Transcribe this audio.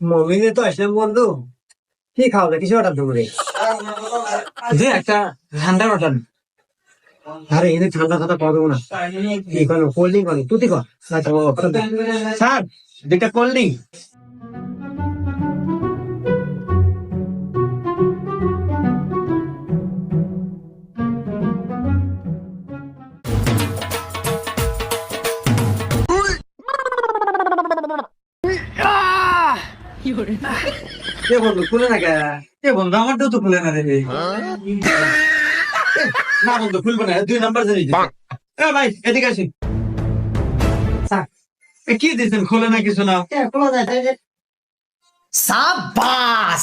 মমিনে তো আসলাম বন্ধু, কি খাও না কিছু অর্ডার দেবো রে। যে একটা ঠান্ডা বাটান। আরে এনে ঠান্ডা ঠান্ডা পাওয়া দেবো না, কি করো কোল্ড ড্রিঙ্ক করো তুই কর। স্যার, দুইটা কোল্ড ড্রিঙ্ক। কে বন্ধু খুলে না কে? এ বন্ধু, আমারটাও তো খুলে না রে। না বন্ধু, খুলবো না, 2 নাম্বার জানি। ভাই এদিকে আসি। স্যার কি দিচ্ছেন, খোলে না কিছু না। খোলা যায় তাই যে। সাবাস